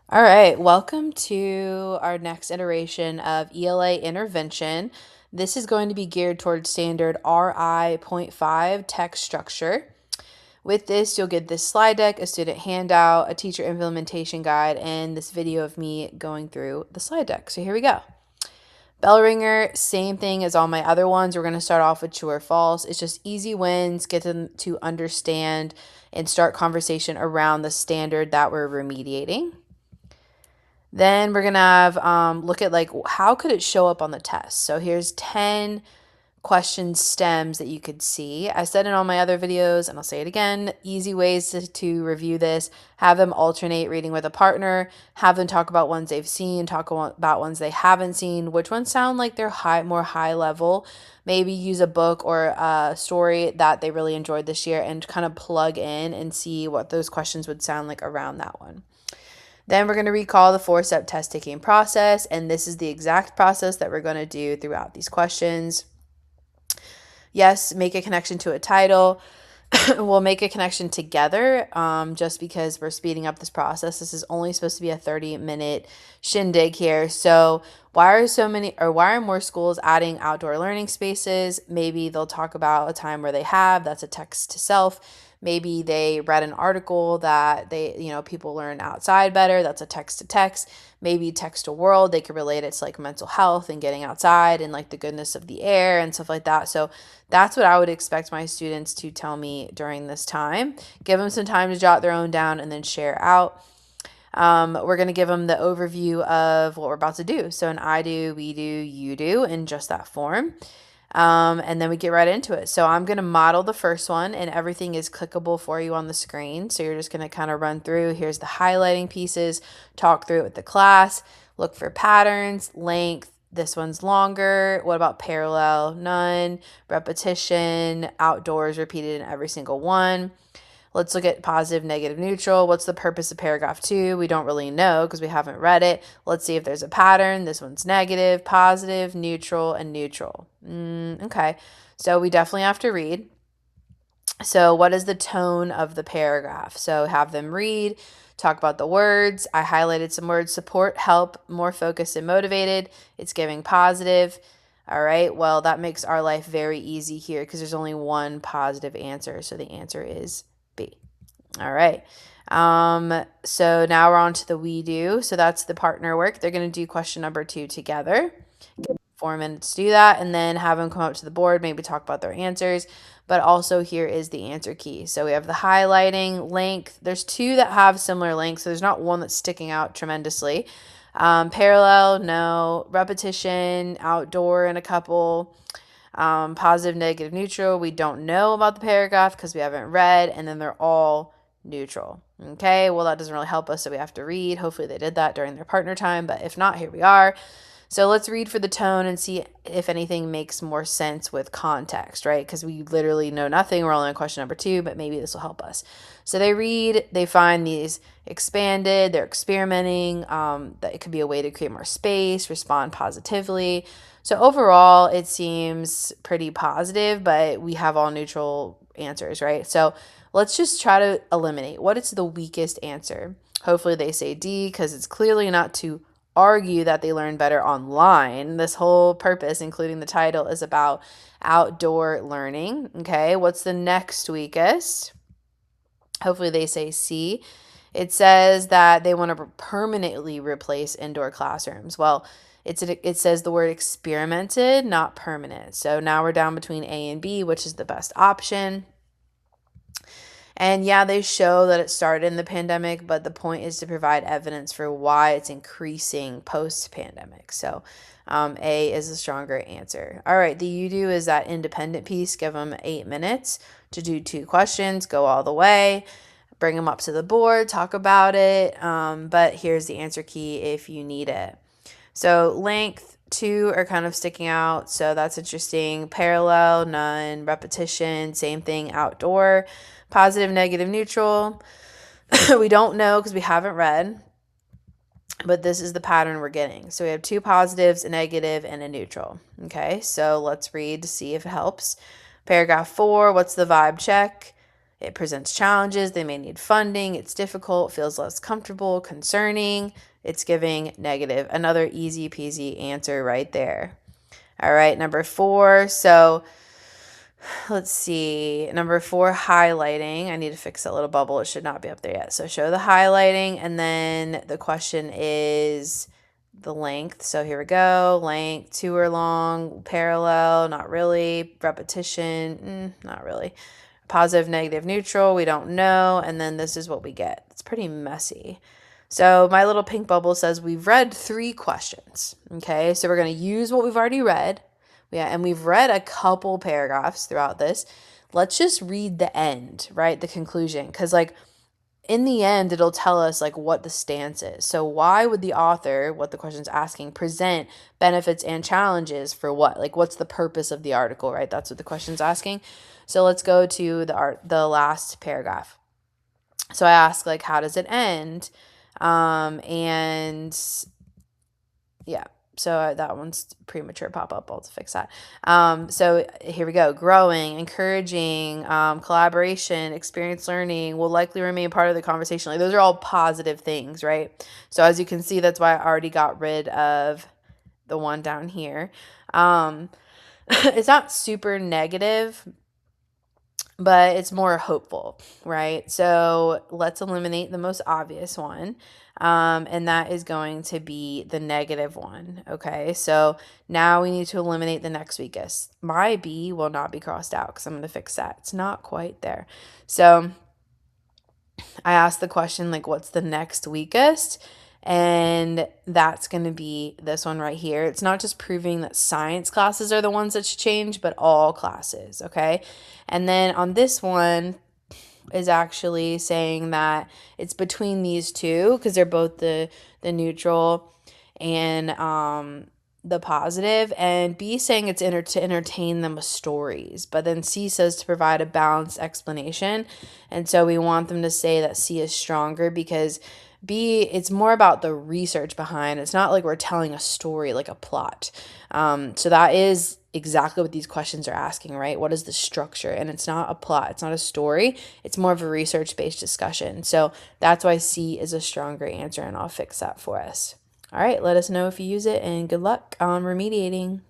All right, welcome to our next iteration of ELA intervention. This is going to be geared towards standard RI.5 text structure. With this, you'll get this slide deck, a student handout, a teacher implementation guide, and this video of me going through the slide deck. So here we go. Bell ringer, same thing as all my other ones. We're going to start off with true or false. It's just easy wins, get them to understand and start conversation around the standard that we're remediating. Then we're gonna have look at like how could it show up on the test. So here's 10 question stems that you could see. I said in all my other videos, and I'll say it again, easy ways to review this. Have them alternate reading with a partner. Have them talk about ones they've seen, talk about ones they haven't seen, which ones sound like they're more high level. Maybe use a book or a story that they really enjoyed this year and kind of plug in and see what those questions would sound like around that one. Then we're going to recall the 4-step test taking process, and this is the exact process that we're going to do throughout these questions. Yes, make a connection to a title. We'll make a connection together just because we're speeding up this process. This is only supposed to be a 30-minute shindig here. So why are more schools adding outdoor learning spaces? Maybe they'll talk about a time where they have, that's a text to self. Maybe they read an article that people learn outside better. That's a text to text. Maybe text to world. They could relate it to like mental health and getting outside and like the goodness of the air and stuff like that. So that's what I would expect my students to tell me during this time. Give them some time to jot their own down and then share out. We're going to give them the overview of what we're about to do. So an I do, we do, you do in just that form. And then we get right into it. So I'm going to model the first one and everything is clickable for you on the screen. So you're just going to kind of run through. Here's the highlighting pieces, talk through it with the class, look for patterns, length. This one's longer. What about parallel? None. Repetition, outdoors repeated in every single one. Let's look at positive, negative, neutral. What's the purpose of paragraph 2? We don't really know because we haven't read it. Let's see if there's a pattern. This one's negative, positive, neutral, and neutral. Okay, so we definitely have to read. So what is the tone of the paragraph? So have them read, talk about the words. I highlighted some words: support, help, more focused and motivated. It's giving positive. All right, well, that makes our life very easy here because there's only one positive answer. So the answer is B. All right. So now we're on to the we do. So that's the partner work. They're going to do question number 2 together. 4 minutes to do that, and then have them come up to the board, maybe talk about their answers. But also here is the answer key. So we have the highlighting, length. There's 2 that have similar length, so there's not one that's sticking out tremendously. Parallel, no. Repetition, outdoor, and a couple. Positive, negative, neutral. We don't know about the paragraph because we haven't read, and then they're all neutral. Okay, well, that doesn't really help us, so we have to read. Hopefully they did that during their partner time, but if not, here we are. So let's read for the tone and see if anything makes more sense with context, right? Because we literally know nothing. We're only on question number 2, but maybe this will help us. So they read, they find these expanded, they're experimenting, that it could be a way to create more space, respond positively. So overall, it seems pretty positive, but we have all neutral answers, right? So let's just try to eliminate what is the weakest answer. Hopefully they say D because it's clearly not to argue that they learn better online. This whole purpose, including the title, is about outdoor learning. Okay, what's the next weakest? Hopefully they say C. It says that they want to permanently replace indoor classrooms. Well, it says the word experimented, not permanent. So now we're down between A and B, which is the best option. And yeah, they show that it started in the pandemic, but the point is to provide evidence for why it's increasing post-pandemic. So A is a stronger answer. All right, the you do is that independent piece. Give them 8 minutes to do 2 questions, go all the way, bring them up to the board, talk about it. But here's the answer key if you need it. So length, 2 are kind of sticking out, so that's interesting. Parallel, none. Repetition, same thing. Outdoor. Positive, negative, neutral. We don't know because we haven't read, but this is the pattern we're getting. So we have 2 positives, a negative, and a neutral. Okay, so let's read to see if it helps. Paragraph 4, what's the vibe check? It presents challenges. They may need funding. It's difficult, feels less comfortable, concerning. It's giving negative. Another easy peasy answer right there. All right, number 4. So let's see. Number 4, highlighting. I need to fix that little bubble. It should not be up there yet. So show the highlighting. And then the question is the length. So here we go. Length, 2 or long, parallel, not really. Repetition, not really. Positive, negative, neutral, we don't know. And then this is what we get. It's pretty messy. So my little pink bubble says we've read 3 questions. Okay, so we're going to use what we've already read. Yeah, and we've read a couple paragraphs throughout this. Let's just read the end, right? The conclusion. Because, like, in the end, it'll tell us, like, what the stance is. So why would the author, what the question's asking, present benefits and challenges for what? Like, what's the purpose of the article, right? That's what the question's asking. So let's go to the last paragraph. So I ask, like, how does it end? And yeah, so that one's premature pop-up. I'll have to fix that. So here we go. Growing, encouraging, collaboration, experience learning will likely remain part of the conversation. Like, those are all positive things, right? So as you can see, that's why I already got rid of the one down here. It's not super negative, but it's more hopeful, right? So let's eliminate the most obvious one. And that is going to be the negative one. Okay, so now we need to eliminate the next weakest. My B will not be crossed out because I'm going to fix that. It's not quite there. So I asked the question, like, what's the next weakest? And that's going to be this one right here. It's not just proving that science classes are the ones that should change, but all classes, okay? And then on this one is actually saying that it's between these two because they're both the neutral and the positive, and B saying it's to entertain them with stories, but then C says to provide a balanced explanation. And so we want them to say that C is stronger because B, it's more about the research behind. It's not like we're telling a story, like a plot. So that is exactly what these questions are asking, right? What is the structure? And it's not a plot, it's not a story, it's more of a research-based discussion. So that's why C is a stronger answer, and I'll fix that for us. All right, let us know if you use it, and good luck on remediating.